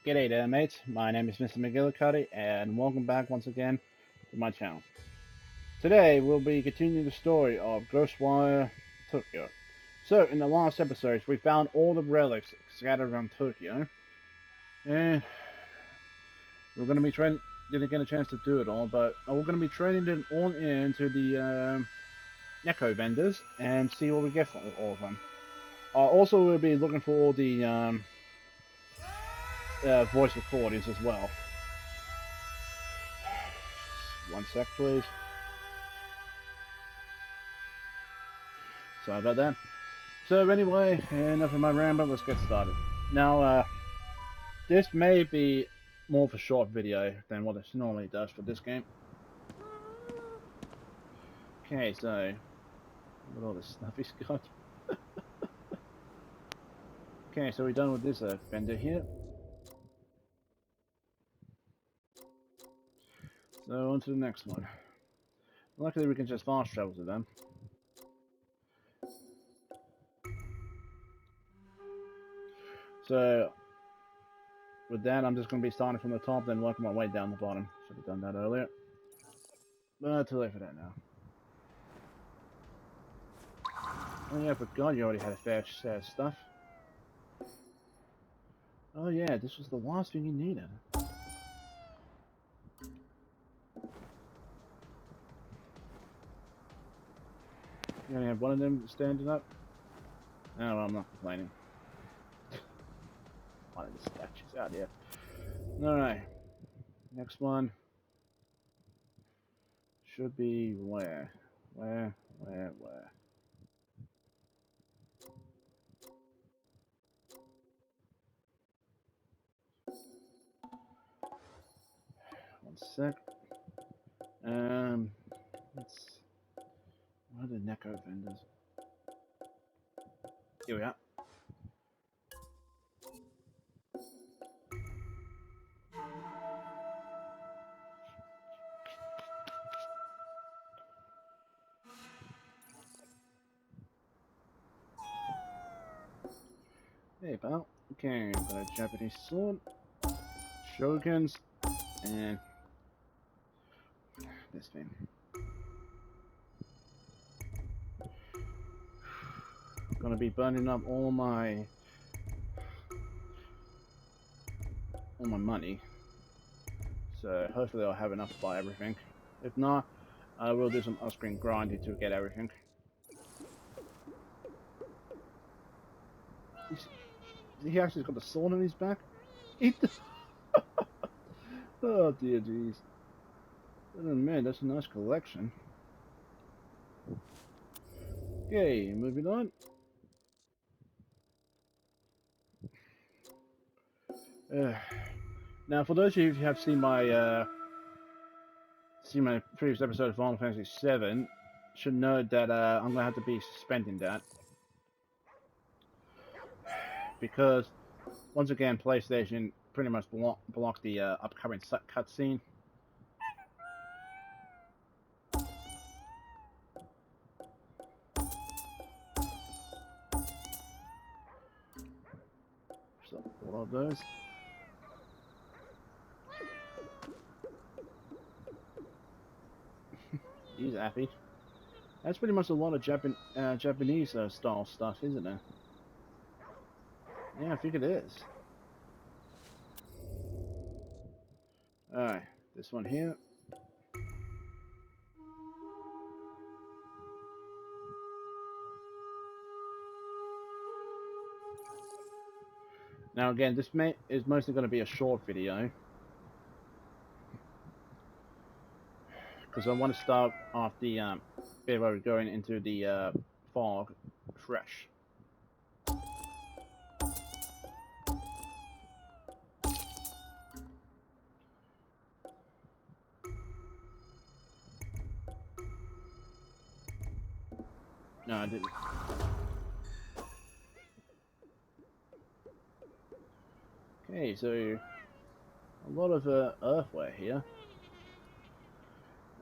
G'day there, mates. My name is Mr. Magilla-cutti, and welcome back once again to my channel. Today, we'll be continuing the story of Ghostwire Tokyo. So, in the last episodes, we found all the relics scattered around Tokyo, and we're going to be trying. Didn't get a chance to do it all, but we're going to be trading them all into the Neko vendors and see what we get from all of them. Also, we'll be looking for all the voice recordings as well. One sec, please. Sorry about that. So anyway, enough of my ramble, let's get started. Now, this may be more of a short video than what it normally does for this game. Okay, so, look at all this stuff he's got. Okay, so we're done with this vendor here. So, on to the next one. Luckily we can just fast travel to them. So, with that, I'm just going to be starting from the top, then working my way down the bottom. Should have done that earlier. But too late for that now. Oh yeah, I forgot you already had a fair share of stuff. Oh yeah, this was the last thing you needed. You only have one of them standing up? Oh, well, I'm not complaining. One of the statues out here. Alright. Next one. Should be where? Where? One sec. Let's... What are the Neko vendors? Here we are. Hey, pal. Okay, got a Japanese sword, shurikens, and this thing. Gonna be burning up all my money. So hopefully I'll have enough to buy everything. If not, I will do some off-screen grinding to get everything. He actually got the sword on his back? Oh dear jeez. Oh man, that's a nice collection. Okay, moving on. Now, for those of you who have seen my previous episode of Final Fantasy VII, should know that I'm gonna have to be suspending that because once again, PlayStation pretty much blocked the upcoming cutscene. So, all of those. He's happy. That's pretty much a lot of Japanese style stuff, isn't it? Yeah, I think it is. Alright, this one here. Now again, this is mostly going to be a short video. Because I want to start off the bit where we're going into the fog fresh. No, I didn't. Okay, so a lot of earthware here.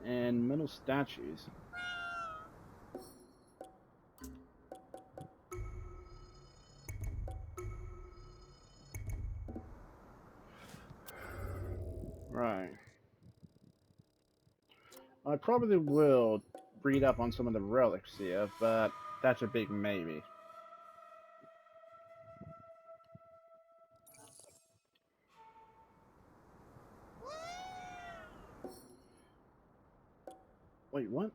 And metal statues. Right. I probably will read up on some of the relics here, but that's a big maybe. Wait, what?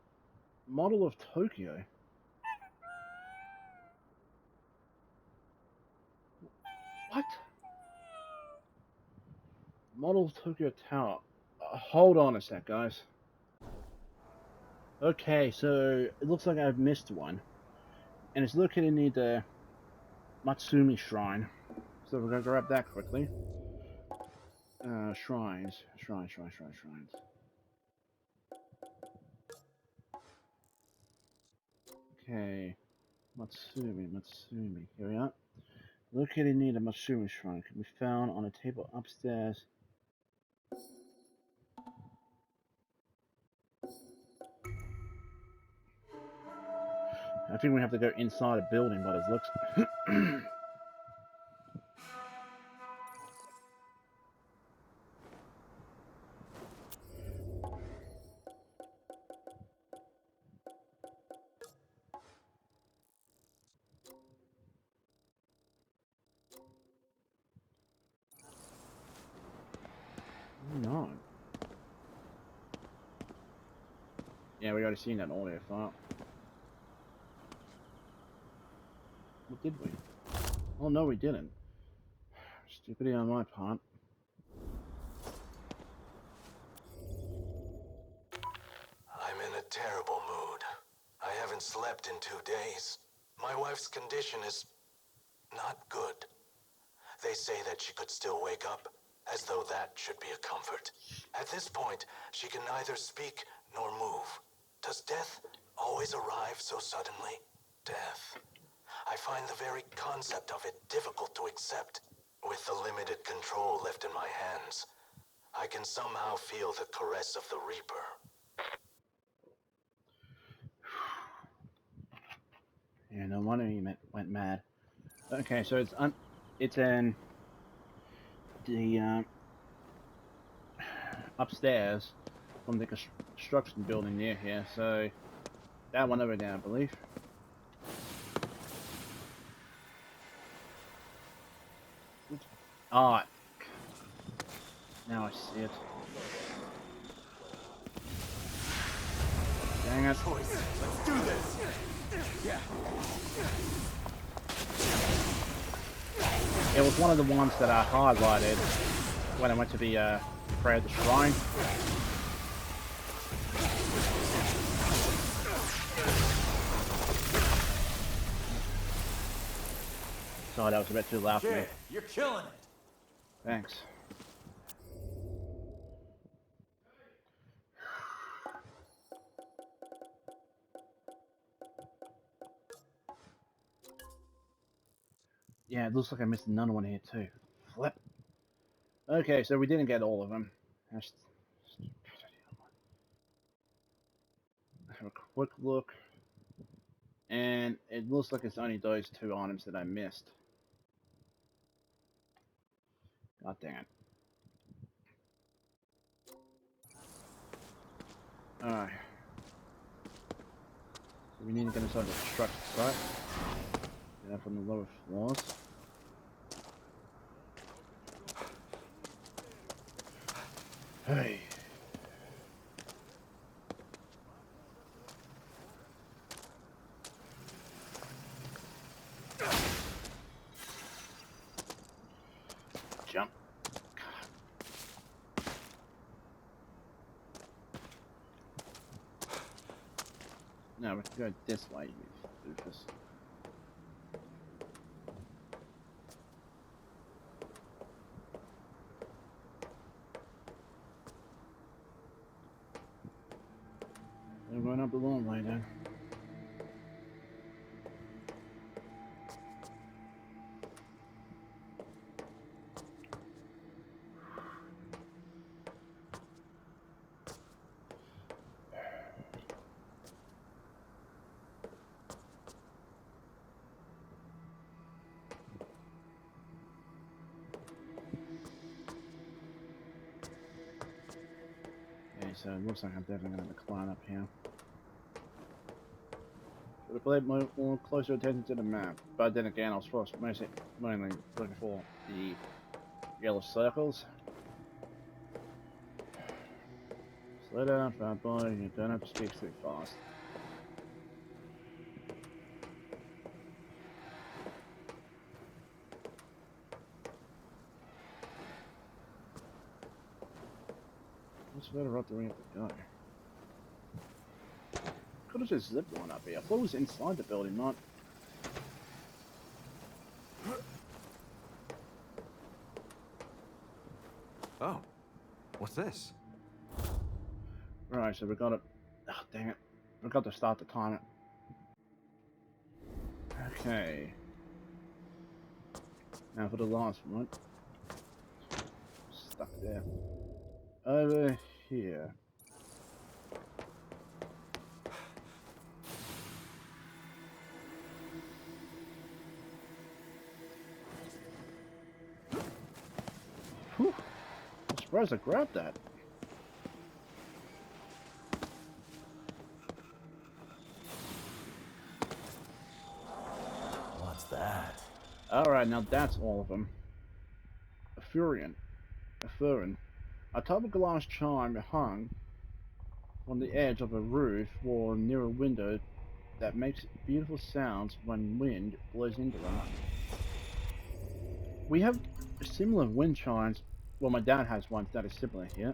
Model of Tokyo? What? Model of Tokyo Tower. Hold on a sec, guys. Okay, so it looks like I've missed one. And it's located near the Matsumi Shrine. So we're gonna grab that quickly. Shrines. Shrines. Okay. Matsumi. Here we are. Located near the Matsumi Shrine. Can be found on a table upstairs. I think we have to go inside a building by this looks. No. Yeah, we already seen that audio file. What did we? Oh no, we didn't. Stupidity on my part. I'm in a terrible mood. I haven't slept in 2 days. My wife's condition is not good. They say that she could still wake up, as though that should be a comfort. At this point, she can neither speak nor move. Does death always arrive so suddenly? Death. I find the very concept of it difficult to accept. With the limited control left in my hands, I can somehow feel the caress of the Reaper. Yeah, no wonder he went mad. Okay, so it's in the upstairs from the construction building near here. So that one over there, I believe. Ah, oh, now I see it. Dang it! Let's do this. Yeah. It was one of the ones that I highlighted when I went to the prayer at the shrine. Sorry, that was a bit too loud for me. You're killing it. Thanks. Yeah, it looks like I missed another one here too. Flip. Okay, so we didn't get all of them. Let's have a quick look. And it looks like it's only those 2 items that I missed. God dang it. Alright. So we need to get inside the construction site. Get up on the lower floors. Hey. Jump. No, we can go this way, you doofus. We're going up the long way then. so it looks like I'm definitely going to have to climb up here. Should have paid more closer attention to the map, but then again, I was first mainly looking for the yellow circles. Slow down, fat boy, you don't have to speak too fast. What's further up do we have to go? Could have just zipped one up here. I thought it was inside the building, not... Oh, what's this? Right, so we got to... Oh, dang it. We got to start the timer. Okay. Now for the last one. Stuck there. Over here. Whew. I'm surprised I grabbed that. What's that? Alright, now that's all of them. A Furry. A type of glass chime hung on the edge of a roof or near a window that makes beautiful sounds when wind blows into them. We have similar wind chimes. Well, my dad has one that is similar here.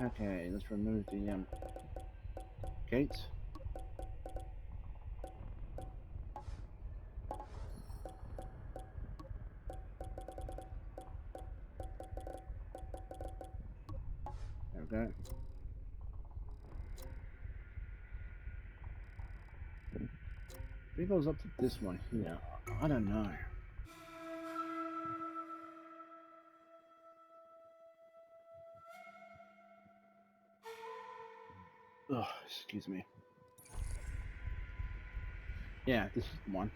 Okay, let's remove the gates. There we go. I think it goes up to this one here. I don't know. Oh, excuse me. Yeah, this is the one.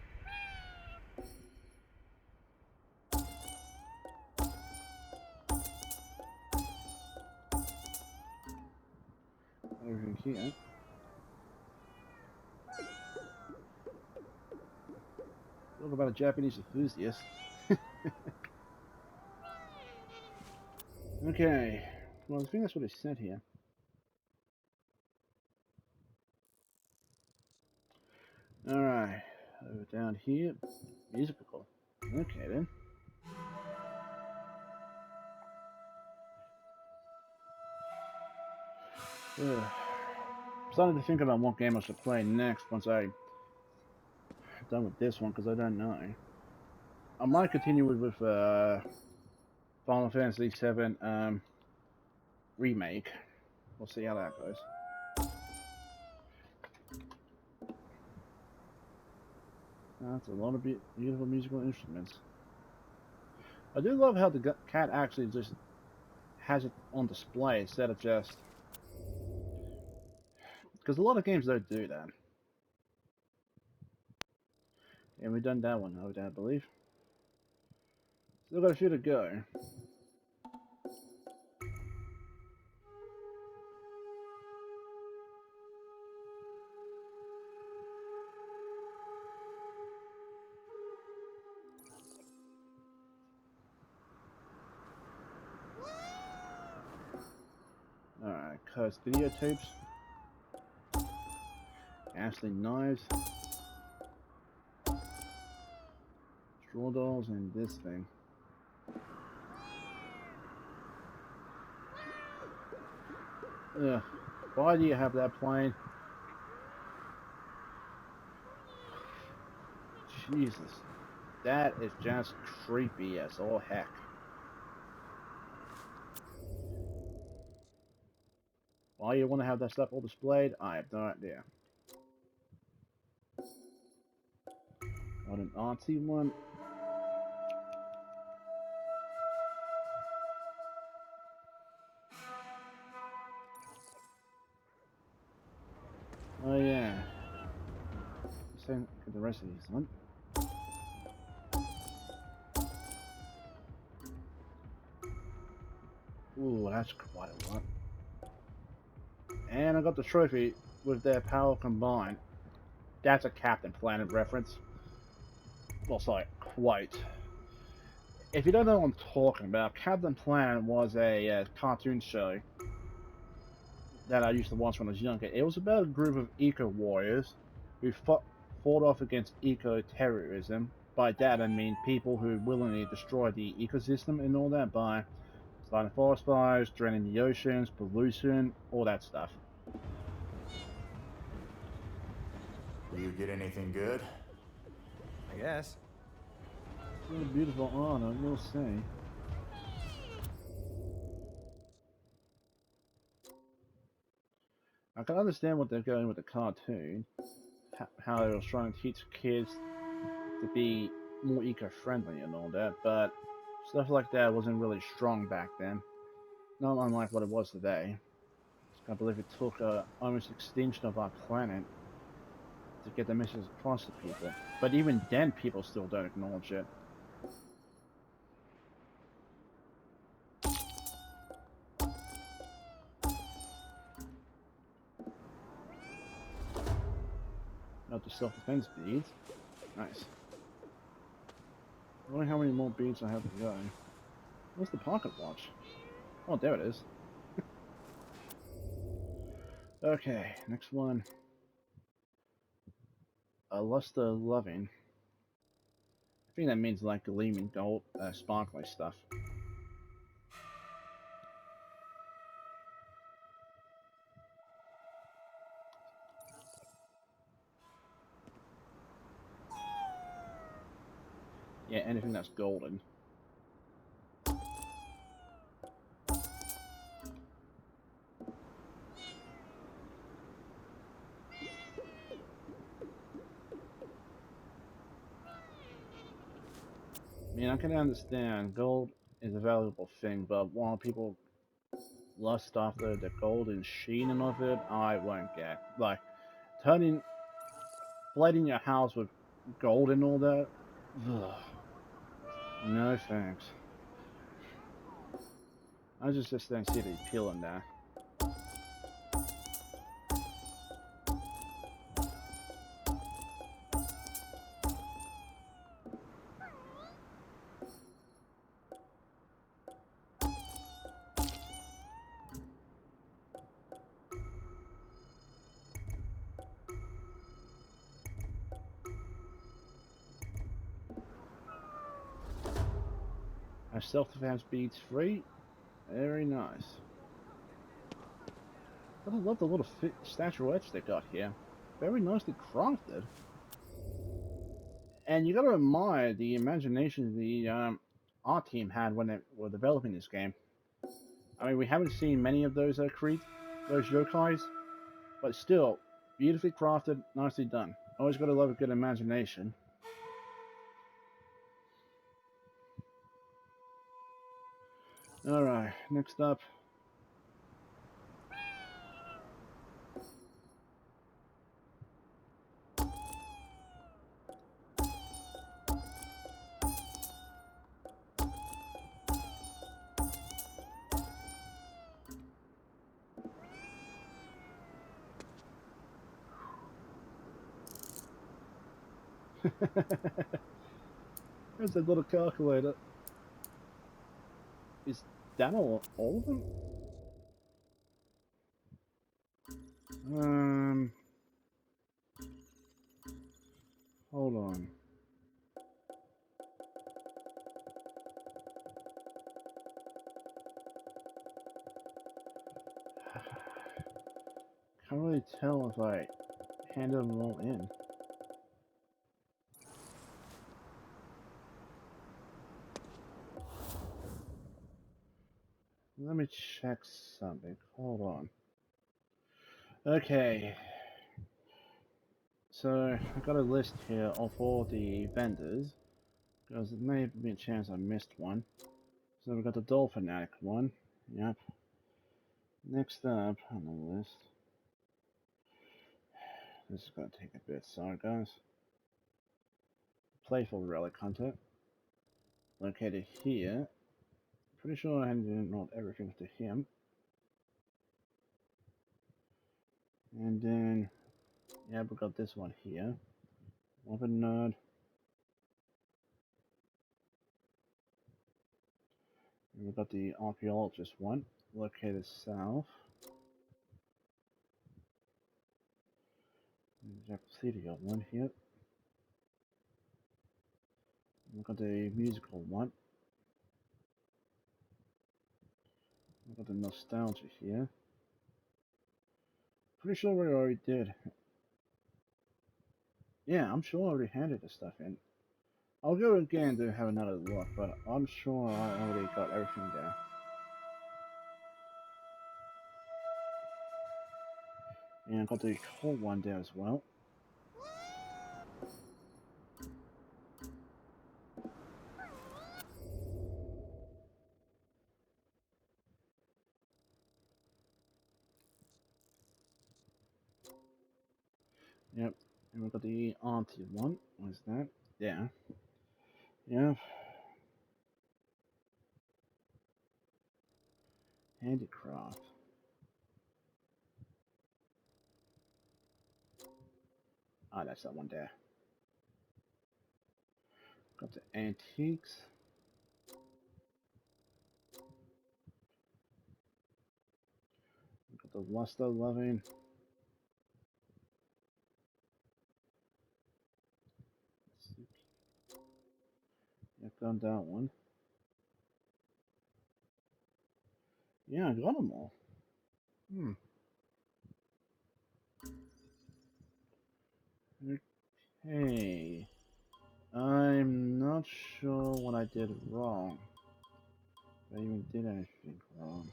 Over here. Talk about a Japanese enthusiast. Okay. Well, I think that's what it said here. Alright. Over down here. Musical. Okay then. Ugh. I'm starting to think about what game I should play next once I'm done with this one, because I don't know. I might continue with Final Fantasy VII Remake. We'll see how that goes. That's a lot of beautiful musical instruments. I do love how the cat actually just has it on display instead of just... Because a lot of games don't do that. And we've done that one over there, I believe. Still got a few to go. Alright, cursed videotapes. Ashley knives. Straw dolls and this thing. Ugh. Why do you have that playing? Jesus. That is just creepy as all heck. Why you want to have that stuff all displayed? I have no idea. What an artsy one. Oh yeah. Same with the rest of these, one. Ooh, that's quite a lot. And I got the trophy with their power combined. That's a Captain Planet reference. Well, sorry, quite. If you don't know what I'm talking about, Captain Planet was a cartoon show that I used to watch when I was younger. It was about a group of eco warriors who fought off against eco terrorism. By that I mean people who willingly destroy the ecosystem and all that by starting forest fires, draining the oceans, pollution, all that stuff. Do you get anything good? I guess. Really beautiful art, I will say. I can understand what they're going with the cartoon, how they were trying to teach kids to be more eco-friendly and all that, but stuff like that wasn't really strong back then. Not unlike what it was today. I believe it took almost extinction of our planet to get the message across to people. But even then, people still don't acknowledge it. Not the self-defense beads. Nice. I wonder how many more beads I have to go. Where's the pocket watch? Oh, there it is. Okay, next one. A luster loving. I think that means like gleaming gold, sparkly stuff. Yeah, anything that's golden. I mean, I can understand gold is a valuable thing, but while people lust after the golden sheen of it, I won't get. Like, turning, plating your house with gold and all that, ugh, no thanks. I just don't see the appeal in that. Our self-defense beats free, very nice. But I love the little statuettes they got here. Very nicely crafted. And you gotta admire the imagination the art team had when they were developing this game. I mean, we haven't seen many of those those yokais, but still, beautifully crafted, nicely done. Always gotta love a good imagination. Alright, next up. There's a little calculator. Is that all of them? Hold on. Can't really tell if I handed them all in. Let me check something. Hold on. Okay. So, I got a list here of all the vendors, because there may be a chance I missed one. So we got the Dolphin Fanatic one. Yep. Next up on the list. This is gonna take a bit, sorry guys. Playful relic hunter. Located here. Pretty sure I handed not everything to him. And then, yeah, we got this one here. Weapon nerd. And we got the archaeologist one, located south. There's a Akito one here. We've got the musical one. We've got the nostalgia here. Pretty sure we already did. Yeah, I'm sure I already handed the stuff in. I'll go again to have another look, but I'm sure I already got everything there. And I got the coal one there as well. Yep. And we got the auntie one. What is that? Yeah. Yeah. Handicraft. Ah, that's that one there. Got the antiques. Got the luster loving. Yeah, found that one. Yeah, I got them all. Okay. I'm not sure what I did wrong. If I even did anything wrong.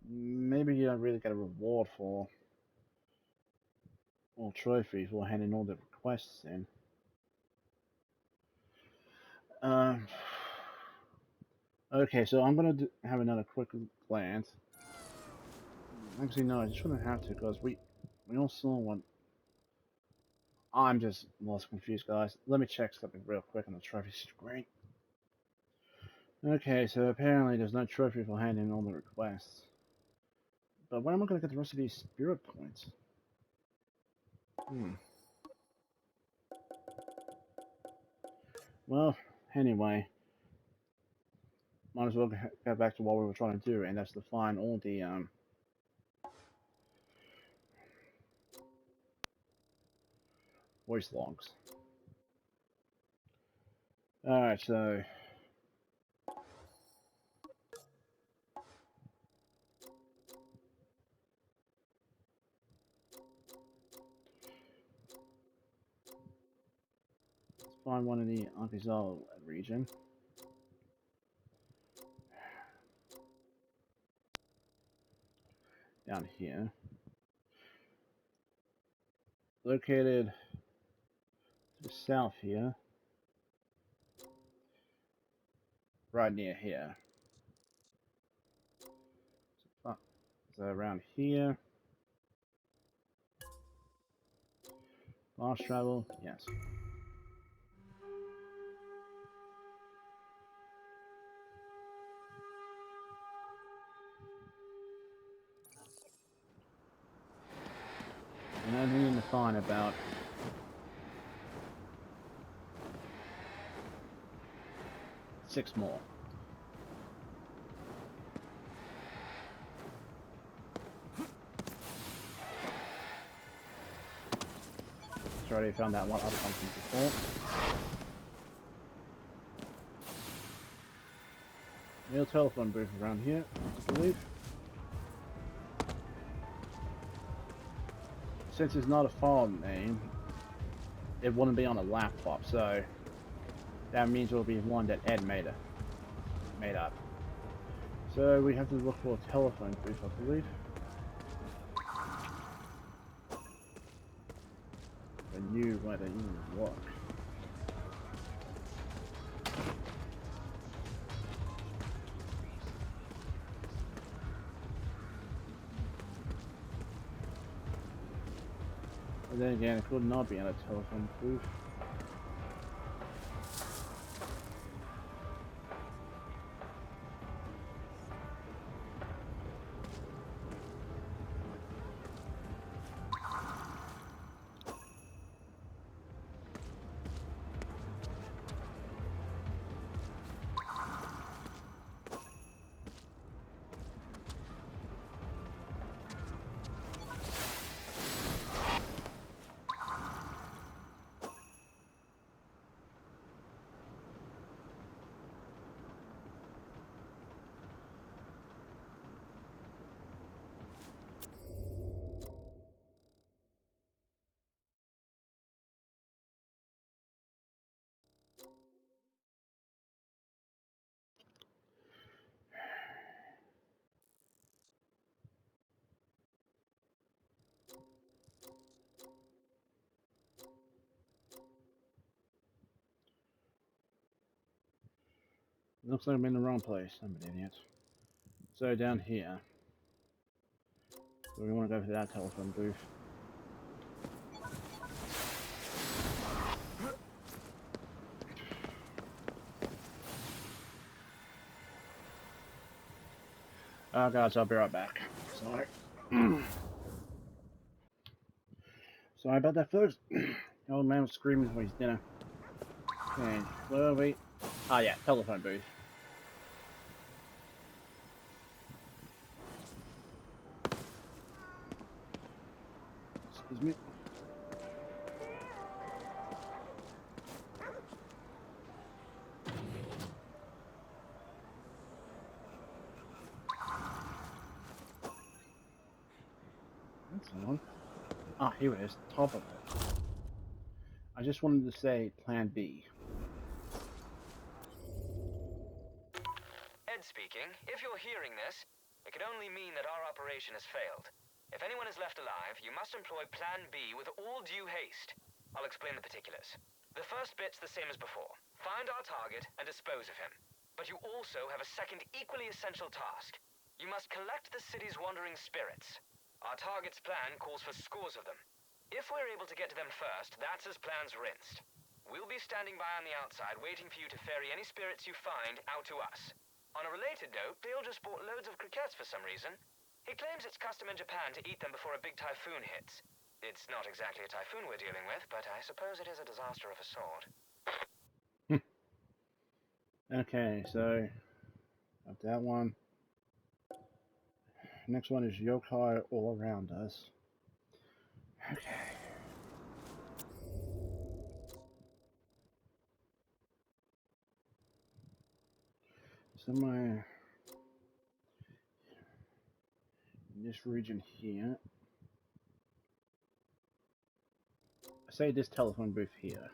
Maybe you don't really get a reward for all trophies for handing all the requests in. Um. Okay, so I'm gonna have another quick glance. Actually, no, I just wouldn't have to because we all saw one. I'm just lost confused, guys. Let me check something real quick on the trophy screen. Okay, so apparently there's no trophy for handing all the requests. But where am I gonna get the rest of these spirit points? Well, anyway, might as well go back to what we were trying to do, and that's to find all the voice logs. Alright, so let's find one in the Akito region. Down here. Located to the south here. Right near here. So around here. Fast travel, yes. And I need to find about 6 more. Just already found that one other function before. No telephone booth around here, I believe. Since it's not a file name, it wouldn't be on a laptop, so that means it'll be one that Ed made up. So we have to look for a telephone booth, I believe. I knew where they even look. But then again, it could not be in a telephone booth. Looks like I'm in the wrong place. I'm an idiot. So down here. So we want to go for that telephone booth. Oh guys, I'll be right back. Sorry. Sorry about that, folks. The old man was screaming for his dinner. Okay, where are we? Ah, yeah, telephone booth. Excuse me. That's the one. Ah, here it is. Top of it. I just wanted to say Plan B. Ed speaking. If you're hearing this, it could only mean that our operation has failed. If anyone is left alive, you must employ Plan B with all due haste. I'll explain the particulars. The first bit's the same as before. Find our target and dispose of him. But you also have a second equally essential task. You must collect the city's wandering spirits. Our target's plan calls for scores of them. If we're able to get to them first, that's as plans rinsed. We'll be standing by on the outside, waiting for you to ferry any spirits you find out to us. On a related note, Bill just bought loads of crickets for some reason. He claims it's custom in Japan to eat them before a big typhoon hits. It's not exactly a typhoon we're dealing with, but I suppose it is a disaster of a sort. Okay, so got that one. Next one is yokai all around us. Okay. Somewhere in this region here. I say this telephone booth here.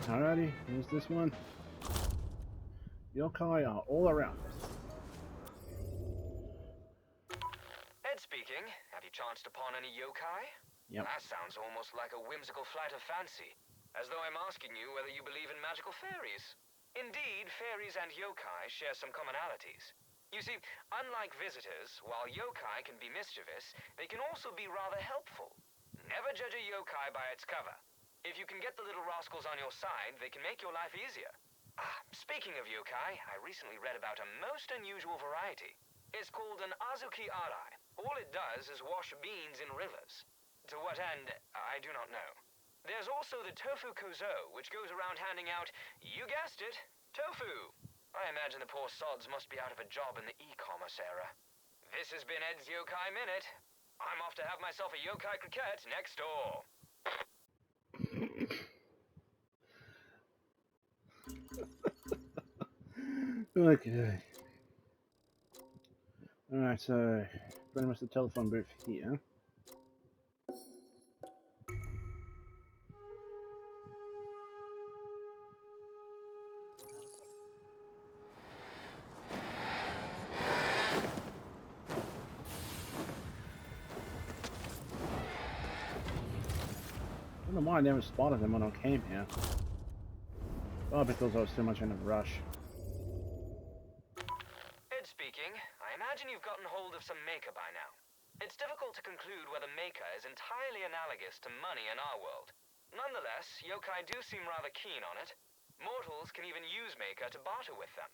Alrighty, here's this one. Yokai are all around us. Ed speaking. Have you chanced upon any yokai? Yep. That sounds almost like a whimsical flight of fancy. As though I'm asking you whether you believe in magical fairies. Indeed, fairies and yokai share some commonalities. You see, unlike visitors, while yokai can be mischievous, they can also be rather helpful. Never judge a yokai by its cover. If you can get the little rascals on your side, they can make your life easier. Speaking of yokai, I recently read about a most unusual variety. It's called an azuki arai. All it does is wash beans in rivers. To what end, I do not know. There's also the tofu kozo, which goes around handing out, you guessed it, tofu. I imagine the poor sods must be out of a job in the e-commerce era. This has been Ed's Yokai Minute. I'm off to have myself a yokai cricket next door. Okay. Alright, so pretty much the telephone booth here. I don't know why I never spotted him when I came here. Oh, because I was too much in a rush. Ed speaking. I imagine you've gotten hold of some maker by now. It's difficult to conclude whether maker is entirely analogous to money in our world. Nonetheless, yokai do seem rather keen on it. Mortals can even use maker to barter with them.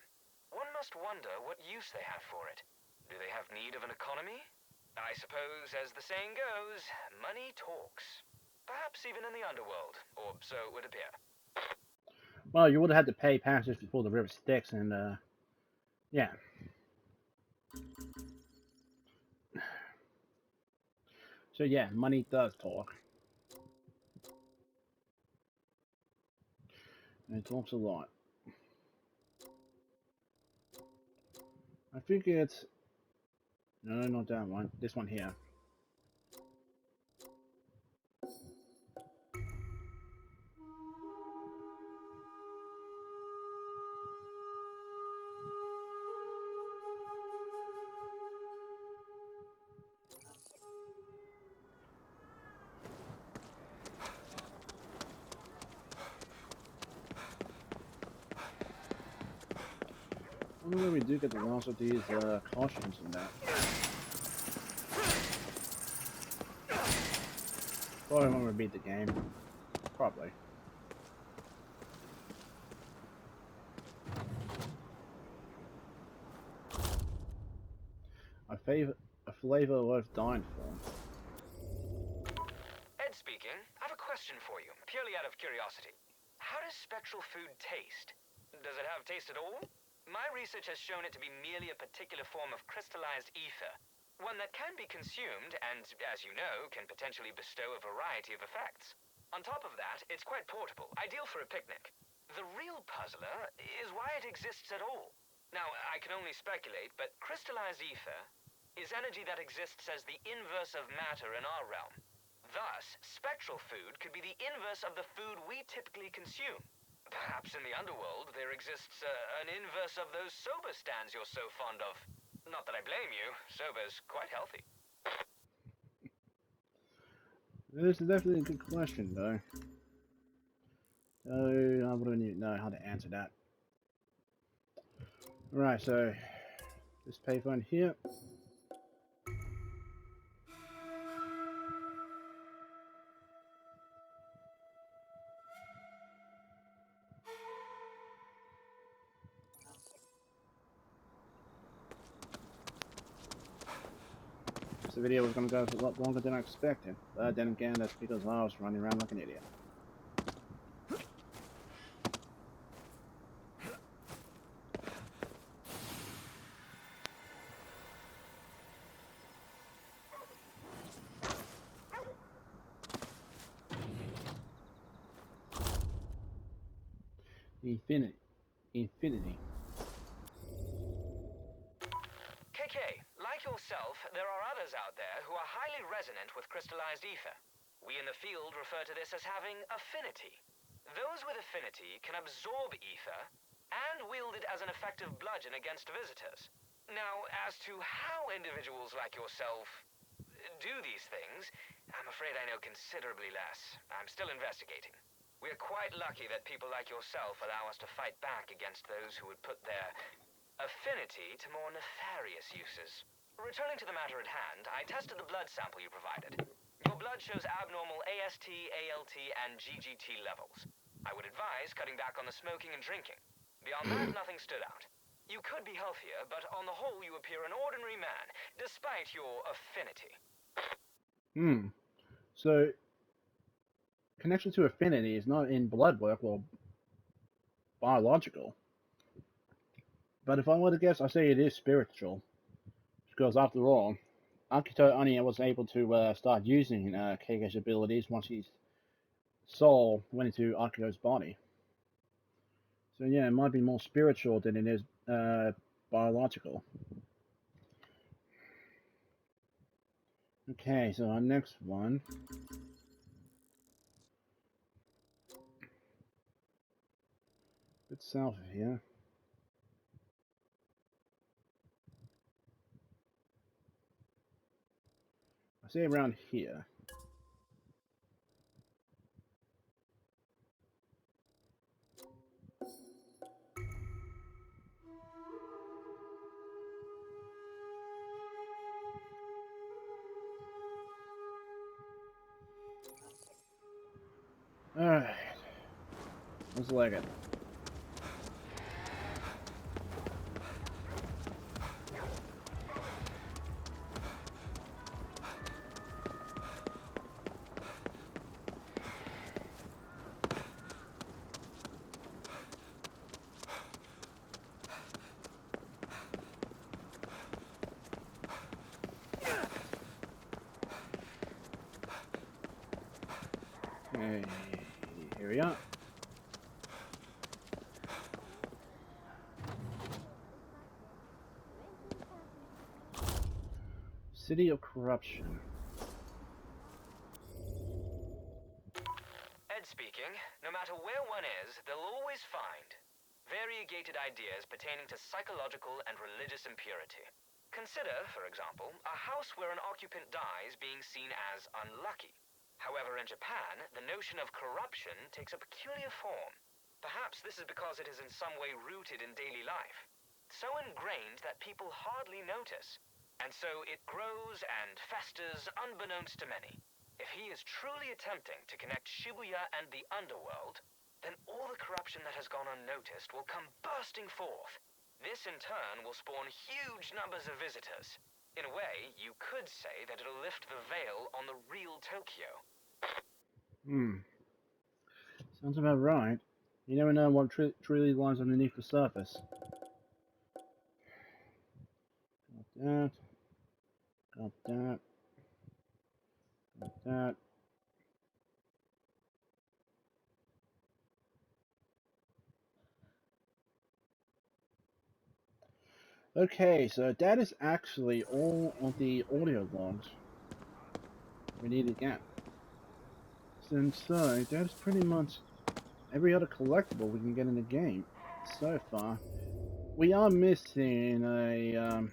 One must wonder what use they have for it. Do they have need of an economy? I suppose, as the saying goes, money talks. Perhaps even in the underworld, or so it would appear. Well, you would have had to pay passage before the river Styx, and yeah. So yeah, money does talk. And it talks a lot. I think it's... No, not that one. This one here. I wonder where we do get the last of these costumes and that. Probably when we beat the game. Probably. A flavor worth dying for. Ed speaking. I have a question for you, purely out of curiosity. How does spectral food taste? Does it have taste at all? My research has shown it to be merely a particular form of crystallized ether. One that can be consumed and, as you know, can potentially bestow a variety of effects. On top of that, it's quite portable, ideal for a picnic. The real puzzler is why it exists at all. Now, I can only speculate, but crystallized ether is energy that exists as the inverse of matter in our realm. Thus, spectral food could be the inverse of the food we typically consume. Perhaps in the underworld there exists an inverse of those soba stands you're so fond of. Not that I blame you, soba's quite healthy. This is definitely a good question, though. I wouldn't even know how to answer that. Right, so this payphone here. This video was going to go for a lot longer than I expected, but then again, that's because I was running around like an idiot. Infinity. KK, like yourself, there are others out there who are highly resonant with crystallized ether. We in the field refer to this as having affinity. Those with affinity can absorb ether and wield it as an effective bludgeon against visitors. Now, as to how individuals like yourself do these things, I'm afraid I know considerably less. I'm still investigating. We're quite lucky that people like yourself allow us to fight back against those who would put their affinity to more nefarious uses. Returning to the matter at hand, I tested the blood sample you provided. Your blood shows abnormal AST, ALT, and GGT levels. I would advise cutting back on the smoking and drinking. Beyond that, nothing stood out. You could be healthier, but on the whole, you appear an ordinary man, despite your affinity. So, connection to affinity is not in blood work or biological. But if I were to guess, I say it is spiritual. Because after all, Akito only was able to start using Keiko's abilities once his soul went into Akito's body. So yeah, it might be more spiritual than it is biological. Okay, so our next one. It's south of here. I say around here. Alright. Let's leg it. Okay, here we are. City of Corruption. Ed speaking. No matter where one is, they'll always find variegated ideas pertaining to psychological and religious impurity. Consider, for example, a house where an occupant dies being seen as unlucky. However, in Japan, the notion of corruption takes a peculiar form. Perhaps this is because it is in some way rooted in daily life, so ingrained that people hardly notice, and so it grows and festers unbeknownst to many. If he is truly attempting to connect Shibuya and the underworld, then all the corruption that has gone unnoticed will come bursting forth. This in turn will spawn huge numbers of visitors. In a way, you could say that it'll lift the veil on the real Tokyo. Sounds about right. You never know what truly lies underneath the surface. Got that. Got that. Got that. Okay, so that is actually all of the audio logs we need to get. And so, that's pretty much every other collectible we can get in the game so far. We are missing a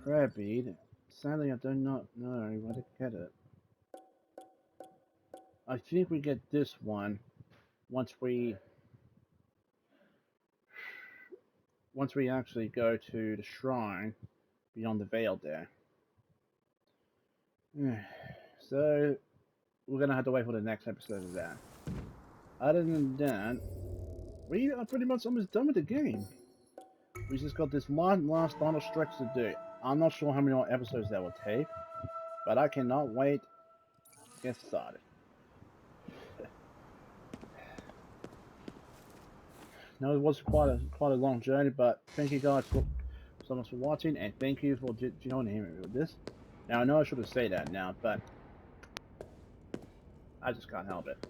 prayer bead. Sadly, I do not know where to get it. I think we get this one once we actually go to the shrine beyond the veil there. So we're gonna have to wait for the next episode of that. Other than that, we are pretty much almost done with the game. We just got this one last final stretch to do. I'm not sure how many more episodes that will take, but I cannot wait to get started. No, it was quite a long journey, but thank you guys so much for watching, and thank you for joining me with this. Now I know I should have said that now, but I just can't help it.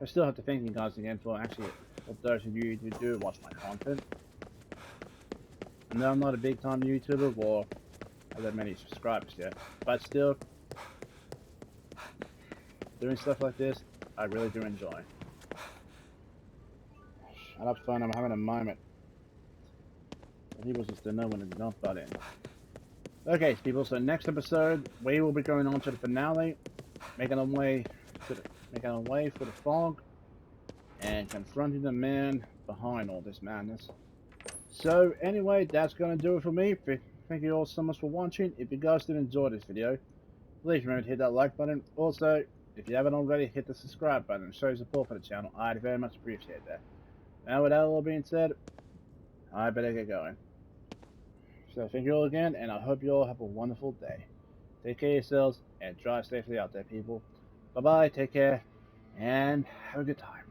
I still have to thank you guys again for those of you who do watch my content. I know I'm not a big time YouTuber or have that many subscribers yet, but still, doing stuff like this, I really do enjoy. Shut up, phone, I'm having a moment. People just don't know when to not butt in. Okay, people, so next episode, we will be going on to the finale, making our way for the fog, and confronting the man behind all this madness. So, anyway, that's going to do it for me. Thank you all so much for watching. If you guys did enjoy this video, please remember to hit that like button. Also, if you haven't already, hit the subscribe button and show support for the channel. I'd very much appreciate that. Now, with that all being said, I better get going. So, thank you all again, and I hope you all have a wonderful day. Take care of yourselves, and drive safely out there, people. Bye-bye, take care, and have a good time.